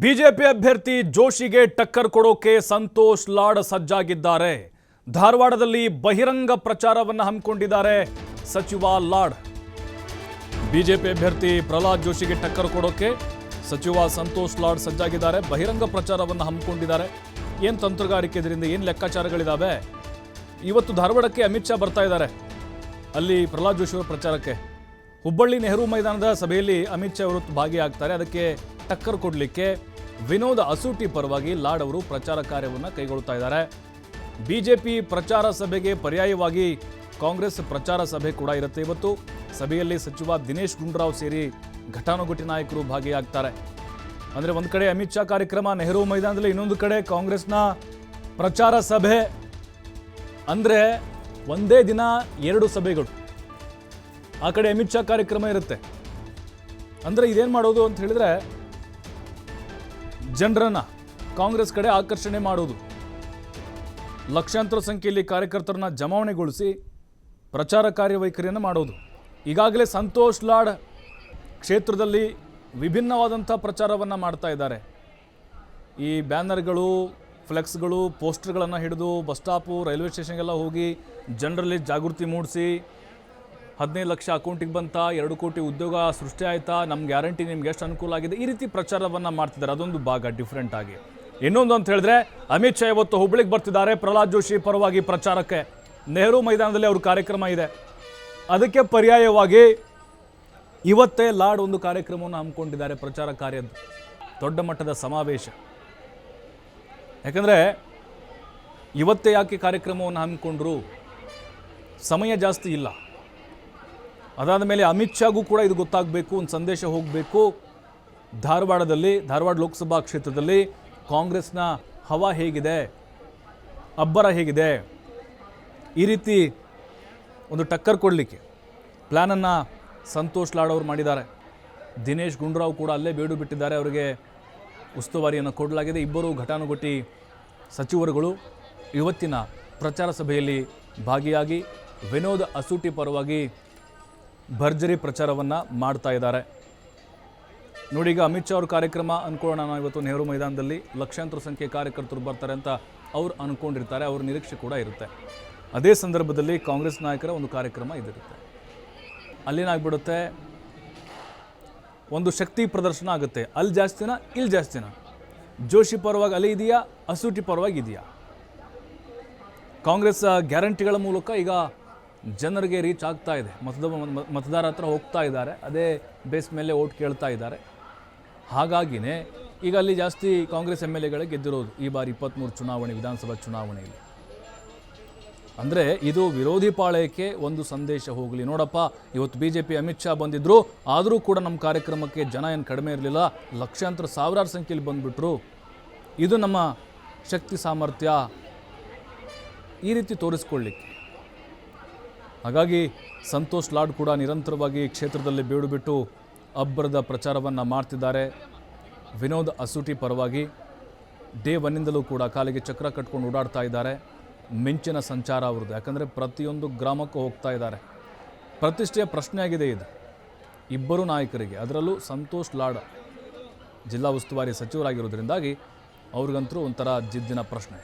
BJP ಅಭ್ಯರ್ಥಿ ಜೋಶಿಗೆ ಟಕ್ಕರ್ ಕೊಡೋಕೆ ಸಂತೋಷ್ ಲಾಡ್ ಸಜ್ಜಾಗಿದ್ದಾರೆ. ಧಾರವಾಡದಲ್ಲಿ ಬಹಿರಂಗ ಪ್ರಚಾರವನ್ನು ಹಮ್ಮಿಕೊಂಡಿದ್ದಾರೆ ಸಚಿವ ಲಾಡ್. ಬಿಜೆಪಿ ಅಭ್ಯರ್ಥಿ ಪ್ರಹ್ಲಾದ್ ಜೋಶಿಗೆ ಟಕ್ಕರ್ ಕೊಡೋಕೆ ಸಚಿವ ಸಂತೋಷ್ ಲಾಡ್ ಸಜ್ಜಾಗಿದ್ದಾರೆ. ಬಹಿರಂಗ ಪ್ರಚಾರವನ್ನು ಹಮ್ಮಿಕೊಂಡಿದ್ದಾರೆ. ಏನು ತಂತ್ರಗಾರಿಕೆ ಇದರಿಂದ ಏನು ಲೆಕ್ಕಾಚಾರಗಳಿದ್ದಾವೆ? ಇವತ್ತು ಧಾರವಾಡಕ್ಕೆ ಅಮಿತ್ ಶಾ ಬರ್ತಾ ಇದ್ದಾರೆ. ಅಲ್ಲಿ ಪ್ರಹ್ಲಾದ್ ಜೋಶಿ ಅವರ ಪ್ರಚಾರಕ್ಕೆ ಹುಬ್ಬಳ್ಳಿ ನೆಹರು ಮೈದಾನದ ಸಭೆಯಲ್ಲಿ ಅಮಿತ್ ಶಾ ಅವರು ಭಾಗಿಯಾಗ್ತಾರೆ. ಅದಕ್ಕೆ ಟಕ್ಕರ್ ಕೊಡಲಿಕ್ಕೆ ವಿನೋದ್ ಅಸೂಟಿ ಪರವಾಗಿ ಲಾಡ್ ಅವರು ಪ್ರಚಾರ ಕಾರ್ಯವನ್ನು ಕೈಗೊಳ್ತಾ ಇದ್ದಾರೆ. ಬಿಜೆಪಿ ಪ್ರಚಾರ ಸಭೆಗೆ ಪರ್ಯಾಯವಾಗಿ ಕಾಂಗ್ರೆಸ್ ಪ್ರಚಾರ ಸಭೆ ಕೂಡ ಇರುತ್ತೆ. ಇವತ್ತು ಸಭೆಯಲ್ಲಿ ಸಚಿವ ದಿನೇಶ್ ಗುಂಡೂರಾವ್ ಸೇರಿ ಘಟಾನುಘಟಿ ನಾಯಕರು ಭಾಗಿಯಾಗ್ತಾರೆ. ಅಂದರೆ ಒಂದು ಕಡೆ ಅಮಿತ್ ಶಾ ಕಾರ್ಯಕ್ರಮ ನೆಹರು ಮೈದಾನದಲ್ಲಿ, ಇನ್ನೊಂದು ಕಡೆ ಕಾಂಗ್ರೆಸ್ನ ಪ್ರಚಾರ ಸಭೆ. ಅಂದರೆ ಒಂದೇ ದಿನ ಎರಡು ಸಭೆಗಳು. ಆ ಕಡೆ ಅಮಿತ್ ಶಾ ಕಾರ್ಯಕ್ರಮ ಇರುತ್ತೆ. ಅಂದರೆ ಇದೇನು ಮಾಡೋದು ಅಂತ ಹೇಳಿದ್ರೆ ಜನರನ್ನ ಕಾಂಗ್ರೆಸ್ ಕಡೆ ಆಕರ್ಷಣೆ ಮಾಡೋದು, ಲಕ್ಷಾಂತರ ಸಂಖ್ಯೆಯಲ್ಲಿ ಕಾರ್ಯಕರ್ತರನ್ನ ಜಮಾವಣೆಗೊಳಿಸಿ ಪ್ರಚಾರ ಕಾರ್ಯವೈಖರಿಯನ್ನು ಮಾಡೋದು. ಈಗಾಗಲೇ ಸಂತೋಷ್ ಲಾಡ್ ಕ್ಷೇತ್ರದಲ್ಲಿ ವಿಭಿನ್ನವಾದಂಥ ಪ್ರಚಾರವನ್ನು ಮಾಡ್ತಾ ಇದ್ದಾರೆ. ಈ ಬ್ಯಾನರ್ಗಳು, ಫ್ಲೆಕ್ಸ್ಗಳು, ಪೋಸ್ಟರ್ಗಳನ್ನು ಹಿಡಿದು ಬಸ್ ಸ್ಟಾಪು, ರೈಲ್ವೆ ಸ್ಟೇಷನ್ಗೆಲ್ಲ ಹೋಗಿ ಜನರಲ್ಲಿ ಜಾಗೃತಿ ಮೂಡಿಸಿ 15 ಲಕ್ಷ ಅಕೌಂಟಿಗೆ ಬಂತ, 2 ಕೋಟಿ ಉದ್ಯೋಗ ಸೃಷ್ಟಿ ಆಯಿತಾ, ನಮ್ಮ ಗ್ಯಾರಂಟಿ ನಿಮ್ಗೆ ಎಷ್ಟು ಅನುಕೂಲ ಆಗಿದೆ, ಈ ರೀತಿ ಪ್ರಚಾರವನ್ನು ಮಾಡ್ತಿದ್ದಾರೆ. ಅದೊಂದು ಭಾಗ ಡಿಫ್ರೆಂಟ್ ಆಗಿ. ಇನ್ನೊಂದು ಅಂತ ಹೇಳಿದ್ರೆ ಅಮಿತ್ ಶಾ ಇವತ್ತು ಹುಬ್ಬಳ್ಳಿಗೆ ಬರ್ತಿದ್ದಾರೆ ಪ್ರಹ್ಲಾದ್ ಜೋಶಿ ಪರವಾಗಿ ಪ್ರಚಾರಕ್ಕೆ. ನೆಹರು ಮೈದಾನದಲ್ಲಿ ಅವ್ರ ಕಾರ್ಯಕ್ರಮ ಇದೆ. ಅದಕ್ಕೆ ಪರ್ಯಾಯವಾಗಿ ಇವತ್ತೇ ಲಾಡ್ ಒಂದು ಕಾರ್ಯಕ್ರಮವನ್ನು ಹಮ್ಮಿಕೊಂಡಿದ್ದಾರೆ. ಪ್ರಚಾರ ಕಾರ್ಯದ್ದು ದೊಡ್ಡ ಮಟ್ಟದ ಸಮಾವೇಶ. ಯಾಕಂದರೆ ಇವತ್ತೇ ಯಾಕೆ ಕಾರ್ಯಕ್ರಮವನ್ನು ಹಮ್ಮಿಕೊಂಡ್ರು? ಸಮಯ ಜಾಸ್ತಿ ಇಲ್ಲ. ಅದಾದ ಮೇಲೆ ಅಮಿತ್ ಶಾಗೂ ಕೂಡ ಇದು ಗೊತ್ತಾಗಬೇಕು, ಒಂದು ಸಂದೇಶ ಹೋಗಬೇಕು. ಧಾರವಾಡ ಲೋಕಸಭಾ ಕ್ಷೇತ್ರದಲ್ಲಿ ಕಾಂಗ್ರೆಸ್ನ ಹವಾ ಹೇಗಿದೆ, ಅಬ್ಬರ ಹೇಗಿದೆ, ಈ ರೀತಿ ಒಂದು ಟಕ್ಕರ್ ಕೊಡಲಿಕ್ಕೆ ಪ್ಲ್ಯಾನನ್ನು ಸಂತೋಷ್ ಲಾಡ್ ಅವರು ಮಾಡಿದ್ದಾರೆ. ದಿನೇಶ್ ಗುಂಡೂರಾವ್ ಕೂಡ ಅಲ್ಲೇ ಬೇಡು ಬಿಟ್ಟಿದ್ದಾರೆ. ಅವರಿಗೆ ಉಸ್ತುವಾರಿಯನ್ನು ಕೊಡಲಾಗಿದೆ. ಇಬ್ಬರು ಘಟಾನುಘಟಿ ಸಚಿವರುಗಳು ಇವತ್ತಿನ ಪ್ರಚಾರ ಸಭೆಯಲ್ಲಿ ಭಾಗಿಯಾಗಿ ವಿನೋದ್ ಅಸೂಟಿ ಪರವಾಗಿ ಭರ್ಜರಿ ಪ್ರಚಾರವನ್ನು ಮಾಡ್ತಾ ಇದ್ದಾರೆ. ನೋಡಿ, ಈಗ ಅಮಿತ್ ಶಾ ಅವ್ರ ಕಾರ್ಯಕ್ರಮ ಅಂದ್ಕೊಳ್ಳೋಣ. ನಾವು ಇವತ್ತು ನೆಹರು ಮೈದಾನದಲ್ಲಿ ಲಕ್ಷಾಂತರ ಸಂಖ್ಯೆ ಕಾರ್ಯಕರ್ತರು ಬರ್ತಾರೆ ಅಂತ ಅವ್ರು ಅಂದ್ಕೊಂಡಿರ್ತಾರೆ. ಅವ್ರ ನಿರೀಕ್ಷೆ ಕೂಡ ಇರುತ್ತೆ. ಅದೇ ಸಂದರ್ಭದಲ್ಲಿ ಕಾಂಗ್ರೆಸ್ ನಾಯಕರ ಒಂದು ಕಾರ್ಯಕ್ರಮ ಇದಿರುತ್ತೆ. ಅಲ್ಲೇನಾಗ್ಬಿಡುತ್ತೆ, ಒಂದು ಶಕ್ತಿ ಪ್ರದರ್ಶನ ಆಗುತ್ತೆ. ಅಲ್ಲಿ ಜಾಸ್ತಿನ ಇಲ್ಲಿ ಜಾಸ್ತಿನ, ಜೋಶಿ ಪರವಾಗಿ ಅಲ್ಲಿ ಇದೆಯಾ, ಅಸೂಟಿ ಪರವಾಗಿ ಇದೆಯಾ? ಕಾಂಗ್ರೆಸ್ ಗ್ಯಾರಂಟಿಗಳ ಮೂಲಕ ಈಗ ಜನರಿಗೆ ರೀಚ್ ಆಗ್ತಾ ಇದೆ. ಮತದಾರ ಹತ್ರ ಹೋಗ್ತಾ ಇದ್ದಾರೆ. ಅದೇ ಬೇಸ್ ಮೇಲೆ ಓಟ್ ಕೇಳ್ತಾ ಇದ್ದಾರೆ. ಹಾಗಾಗಿನೇ ಈಗ ಅಲ್ಲಿ ಜಾಸ್ತಿ ಕಾಂಗ್ರೆಸ್ MLAಗಳೇ ಗೆದ್ದಿರೋದು ಈ ಬಾರಿ 23 ಚುನಾವಣೆ, ವಿಧಾನಸಭಾ ಚುನಾವಣೆಯಲ್ಲಿ. ಅಂದರೆ ಇದು ವಿರೋಧಿ ಪಾಳಯಕ್ಕೆ ಒಂದು ಸಂದೇಶ ಹೋಗಲಿ. ನೋಡಪ್ಪ, ಇವತ್ತು BJP ಅಮಿತ್ ಶಾ ಬಂದಿದ್ದರು, ಆದರೂ ಕೂಡ ನಮ್ಮ ಕಾರ್ಯಕ್ರಮಕ್ಕೆ ಜನ ಏನು ಕಡಿಮೆ ಇರಲಿಲ್ಲ, ಲಕ್ಷಾಂತರ ಸಾವಿರಾರು ಸಂಖ್ಯೆಯಲ್ಲಿ ಬಂದುಬಿಟ್ರು. ಇದು ನಮ್ಮ ಶಕ್ತಿ ಸಾಮರ್ಥ್ಯ, ಈ ರೀತಿ ತೋರಿಸ್ಕೊಳ್ಳಿಕ್ಕೆ. ಹಾಗಾಗಿ ಸಂತೋಷ್ ಲಾಡ್ ಕೂಡ ನಿರಂತರವಾಗಿ ಕ್ಷೇತ್ರದಲ್ಲಿ ಬೇಡು ಬಿಟ್ಟು ಅಬ್ಬರದ ಪ್ರಚಾರವನ್ನು ಮಾಡ್ತಿದ್ದಾರೆ. ವಿನೋದ್ ಅಸೂಟಿ ಪರವಾಗಿ ಡೇ 1ನಿಂದಲೂ ಕೂಡ ಕಾಲಿಗೆ ಚಕ್ರ ಕಟ್ಕೊಂಡು ಓಡಾಡ್ತಾ ಇದ್ದಾರೆ. ಮಿಂಚಿನ ಸಂಚಾರ ಅವ್ರದ್ದು. ಯಾಕಂದರೆ ಪ್ರತಿಯೊಂದು ಗ್ರಾಮಕ್ಕೂ ಹೋಗ್ತಾ ಇದ್ದಾರೆ. ಪ್ರತಿಷ್ಠೆಯ ಪ್ರಶ್ನೆ ಆಗಿದೆ ಇದು ಇಬ್ಬರು ನಾಯಕರಿಗೆ. ಅದರಲ್ಲೂ ಸಂತೋಷ್ ಲಾಡ್ ಜಿಲ್ಲಾ ಉಸ್ತುವಾರಿ ಸಚಿವರಾಗಿರೋದ್ರಿಂದಾಗಿ ಅವ್ರಿಗಂತೂ ಒಂಥರ ಜಿದ್ದಿನ ಪ್ರಶ್ನೆ.